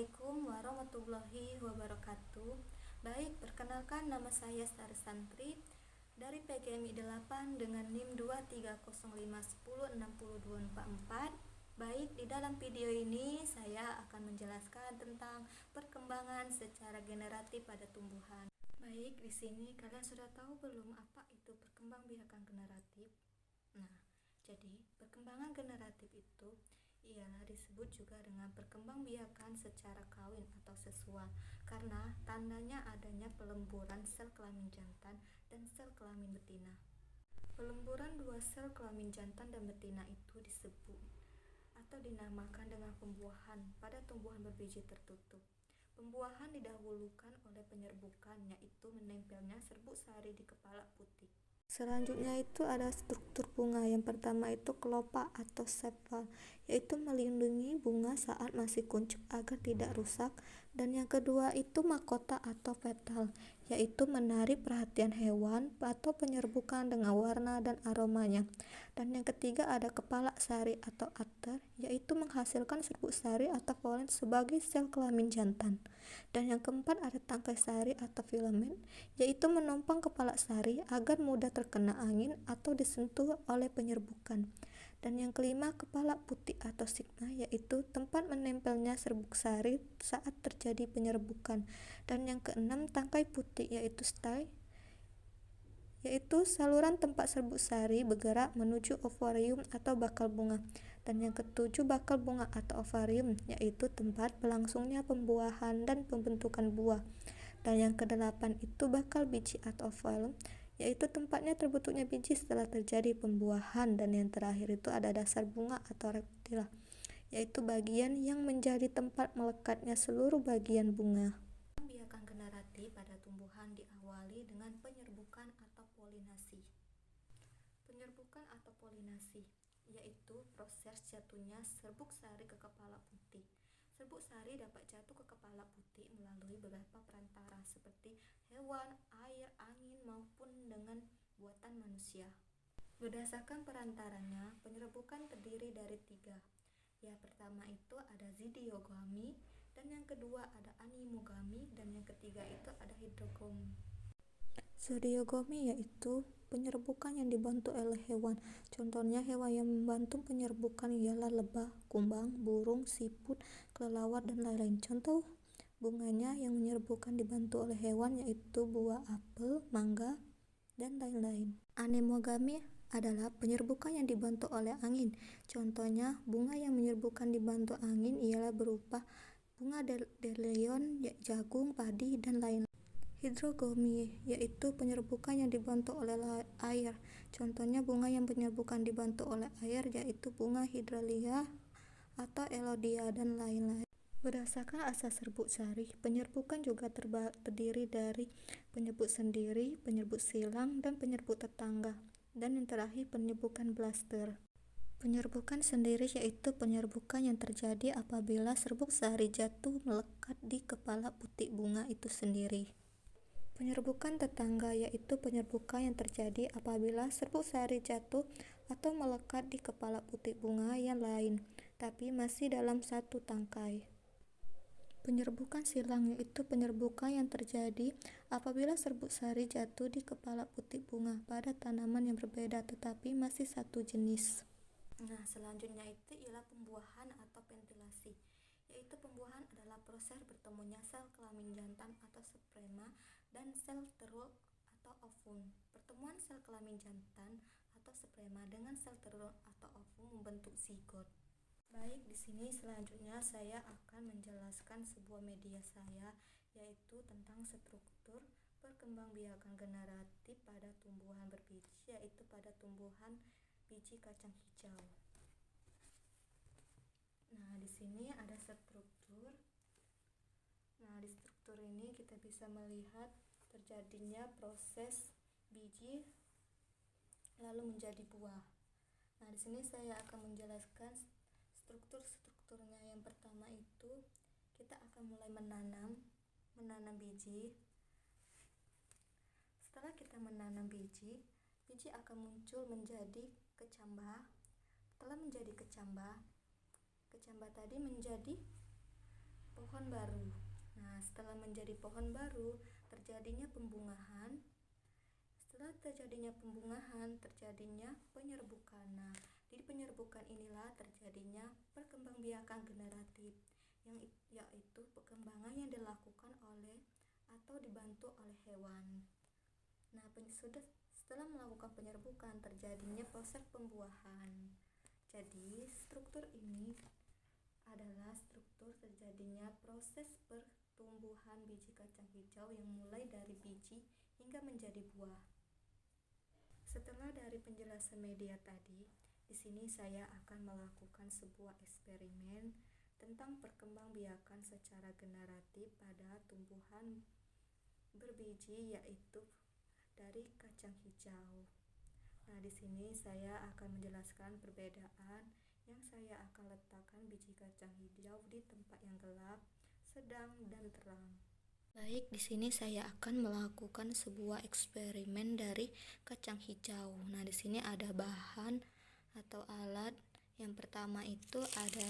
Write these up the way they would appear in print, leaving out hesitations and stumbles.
Assalamualaikum warahmatullahi wabarakatuh. Baik, perkenalkan nama saya Sari Santri dari PGMI 8 dengan NIM 23051060244. Baik, di dalam video ini saya akan menjelaskan tentang perkembangan secara generatif pada tumbuhan. Baik, di sini kalian sudah tahu belum apa itu perkembangbiakan generatif? Nah, jadi perkembangan generatif itu ialah disebut juga dengan perkembangbiakan secara kawin atau sesua karena tandanya adanya pelemburan sel kelamin jantan dan sel kelamin betina. Pelemburan dua sel kelamin jantan dan betina itu disebut atau dinamakan dengan pembuahan pada tumbuhan berbiji tertutup. Pembuahan didahulukan oleh penyerbukan, yaitu menempelnya serbuk sari di kepala putik. Selanjutnya itu ada struktur bunga. Yang pertama itu kelopak atau sepal, yaitu melindungi bunga saat masih kuncup agar tidak rusak. Dan yang kedua itu mahkota atau petal, yaitu menarik perhatian hewan atau penyerbukan dengan warna dan aromanya. Dan yang ketiga ada kepala sari atau ather, yaitu menghasilkan serbuk sari atau polen sebagai sel kelamin jantan. Dan yang keempat ada tangkai sari atau filamen, yaitu menopang kepala sari agar mudah terkena angin atau disentuh oleh penyerbukan. Dan yang kelima kepala putik atau sigma, yaitu tempat menempelnya serbuk sari saat terjadi penyerbukan. Dan yang keenam tangkai putik, yaitu style, yaitu saluran tempat serbuk sari bergerak menuju ovarium atau bakal bunga. Dan yang ketujuh bakal bunga atau ovarium, yaitu tempat berlangsungnya pembuahan dan pembentukan buah. Dan yang kedelapan itu bakal biji atau oval, yaitu tempatnya terbentuknya biji setelah terjadi pembuahan. Dan yang terakhir itu ada dasar bunga atau reptila, yaitu bagian yang menjadi tempat melekatnya seluruh bagian bunga. Biakan generatif pada tumbuhan diawali dengan penyerbukan atau polinasi. Penyerbukan atau polinasi yaitu proses jatuhnya serbuk sari ke kepala putik. Serbuk sari dapat jatuh ke kepala putik melalui beberapa perantara seperti hewan, air, angin, maupun dengan buatan manusia. Berdasarkan perantaranya, penyerbukan terdiri dari 3. Yang pertama itu ada zidiogami, dan yang kedua ada animogami, dan yang ketiga itu ada hidrogami. Zidiogami yaitu penyerbukan yang dibantu oleh hewan. Contohnya hewan yang membantu penyerbukan ialah lebah, kumbang, burung, siput, kelelawar, dan lain-lain. Contoh bunganya yang menyerbukan dibantu oleh hewan yaitu buah apel, mangga, dan lain-lain. Anemogami adalah penyerbukan yang dibantu oleh angin. Contohnya bunga yang menyerbukan dibantu angin ialah berupa bunga dandelion, jagung, padi, dan lain-lain. Hidrogami yaitu penyerbukan yang dibantu oleh air. Contohnya bunga yang penyerbukan dibantu oleh air yaitu bunga hidralia atau elodia, dan lain-lain. Berdasarkan asas serbuk sari, penyerbukan juga terdiri dari penyerbuk sendiri, penyerbuk silang, dan penyerbuk tetangga. Dan yang terakhir penyerbukan blaster. Penyerbukan sendiri yaitu penyerbukan yang terjadi apabila serbuk sari jatuh melekat di kepala putik bunga itu sendiri. Penyerbukan tetangga yaitu penyerbukan yang terjadi apabila serbuk sari jatuh atau melekat di kepala putik bunga yang lain, tapi masih dalam satu tangkai. Penyerbukan silang yaitu penyerbukan yang terjadi apabila serbuk sari jatuh di kepala putik bunga pada tanaman yang berbeda tetapi masih satu jenis. Nah, selanjutnya itu ialah pembuahan atau ventilasi, yaitu pembuahan adalah proses bertemunya sel kelamin jantan atau sperma dan sel telur atau ovum. Pertemuan sel kelamin jantan atau sperma dengan sel telur atau ovum membentuk zigot. Baik, di sini selanjutnya saya akan menjelaskan sebuah media saya, yaitu tentang struktur perkembangbiakan generatif pada tumbuhan berbiji, yaitu pada tumbuhan biji kacang hijau. Nah, di sini ada struktur. Nah, di struktur ini kita bisa melihat terjadinya proses biji lalu menjadi buah. Nah, di sini saya akan menjelaskan strukturnya. Yang pertama itu kita akan mulai menanam biji. Setelah kita menanam biji akan muncul menjadi kecambah. Setelah menjadi kecambah tadi menjadi pohon pohon baru. Nah, setelah menjadi pohon baru, terjadinya pembungahan. Setelah terjadinya pembungahan, terjadinya penyerbukan. Nah, di penyerbukan inilah terjadinya perkembangbiakan generatif, yaitu perkembangan yang dilakukan oleh atau dibantu oleh hewan. Nah, setelah melakukan penyerbukan, terjadinya proses pembuahan. Jadi, struktur ini adalah struktur terjadinya proses pertumbuhan biji kacang hijau yang mulai dari biji hingga menjadi buah. Setelah dari penjelasan media tadi, di sini saya akan melakukan sebuah eksperimen tentang perkembangbiakan secara generatif pada tumbuhan berbiji, yaitu dari kacang hijau. Nah, di sini saya akan menjelaskan perbedaan yang saya akan letakkan biji kacang hijau di tempat yang gelap, sedang, dan terang. Baik, di sini saya akan melakukan sebuah eksperimen dari kacang hijau. Nah, di sini ada bahan atau alat. Yang pertama itu ada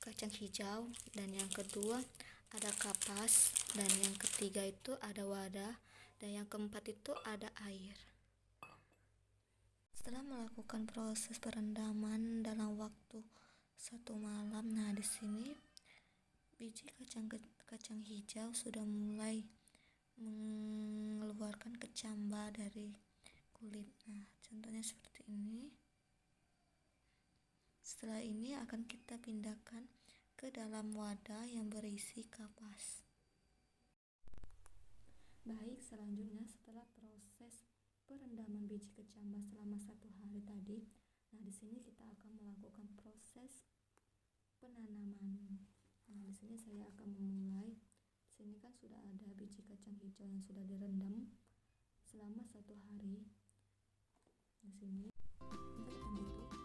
kacang hijau, dan yang kedua ada kapas, dan yang ketiga itu ada wadah, dan yang keempat itu ada air. Setelah melakukan proses perendaman dalam waktu 1 malam, nah di sini biji kacang hijau sudah mulai mengeluarkan kecambah dari kulit. Nah, contohnya seperti ini. Setelah ini akan kita pindahkan ke dalam wadah yang berisi kapas. Baik, selanjutnya setelah proses perendaman biji kecambah selama 1 hari tadi, nah di sini kita akan melakukan proses penanaman. Nah, di sini saya akan memulai. Di sini kan sudah ada biji kacang hijau yang sudah direndam selama 1 hari. Di sini kita tutup.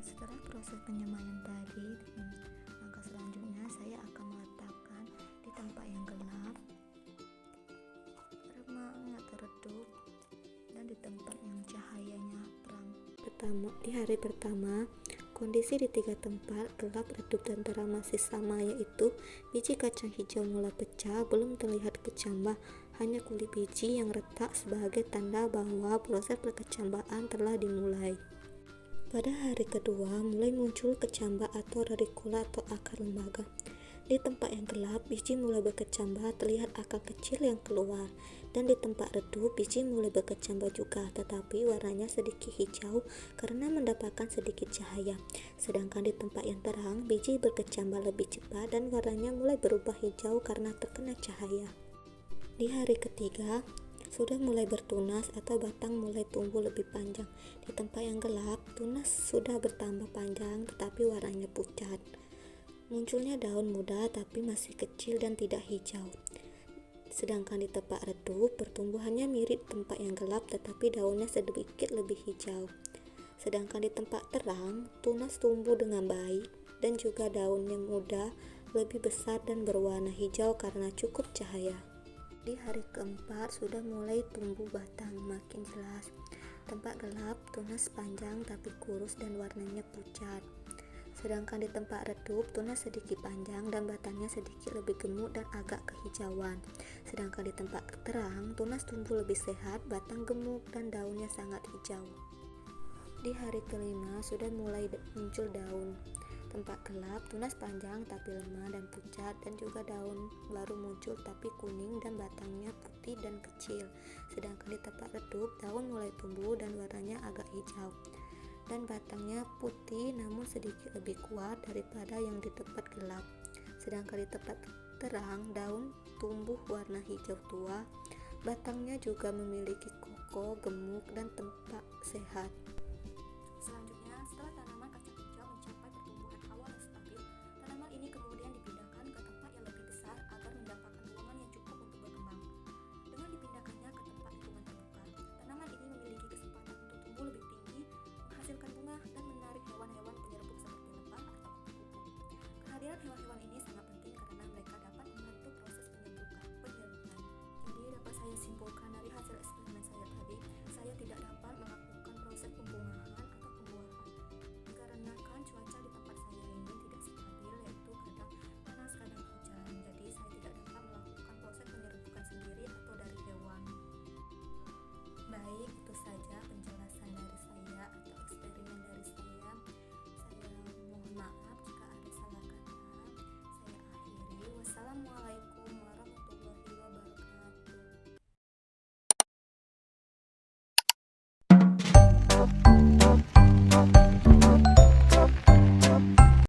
Setelah proses penyemaian tadi, langkah selanjutnya saya akan meletakkan di tempat yang gelap, remang atau redup, dan di tempat yang cahayanya terang. Di hari pertama, kondisi di 3 tempat gelap, redup, dan terang masih sama, yaitu biji kacang hijau mulai pecah, belum terlihat kecambah, hanya kulit biji yang retak sebagai tanda bahwa proses perkecambahan telah dimulai. Pada hari kedua, mulai muncul kecambah atau radikula atau akar lembaga. Di tempat yang gelap, biji mulai berkecambah, terlihat akar kecil yang keluar. Dan di tempat redup, biji mulai berkecambah juga, tetapi warnanya sedikit hijau karena mendapatkan sedikit cahaya. Sedangkan di tempat yang terang, biji berkecambah lebih cepat dan warnanya mulai berubah hijau karena terkena cahaya. Di hari ketiga, sudah mulai bertunas atau batang mulai tumbuh lebih panjang. Di tempat yang gelap, tunas sudah bertambah panjang tetapi warnanya pucat. Munculnya daun muda tapi masih kecil dan tidak hijau. Sedangkan di tempat redup, pertumbuhannya mirip tempat yang gelap tetapi daunnya sedikit lebih hijau. Sedangkan di tempat terang, tunas tumbuh dengan baik dan juga daunnya muda, lebih besar dan berwarna hijau karena cukup cahaya. Di hari keempat sudah mulai tumbuh batang makin jelas. Tempat gelap, tunas panjang tapi kurus dan warnanya pucat. Sedangkan di tempat redup, tunas sedikit panjang dan batangnya sedikit lebih gemuk dan agak kehijauan. Sedangkan di tempat terang, tunas tumbuh lebih sehat, batang gemuk dan daunnya sangat hijau. Di hari kelima sudah mulai muncul daun. Tempat gelap, tunas panjang tapi lemah dan pucat, dan juga daun baru muncul tapi kuning dan batangnya putih dan kecil. Sedangkan di tempat redup, daun mulai tumbuh dan warnanya agak hijau dan batangnya putih namun sedikit lebih kuat daripada yang di tempat gelap. Sedangkan di tempat terang, daun tumbuh warna hijau tua, batangnya juga memiliki kokoh, gemuk, dan tampak sehat.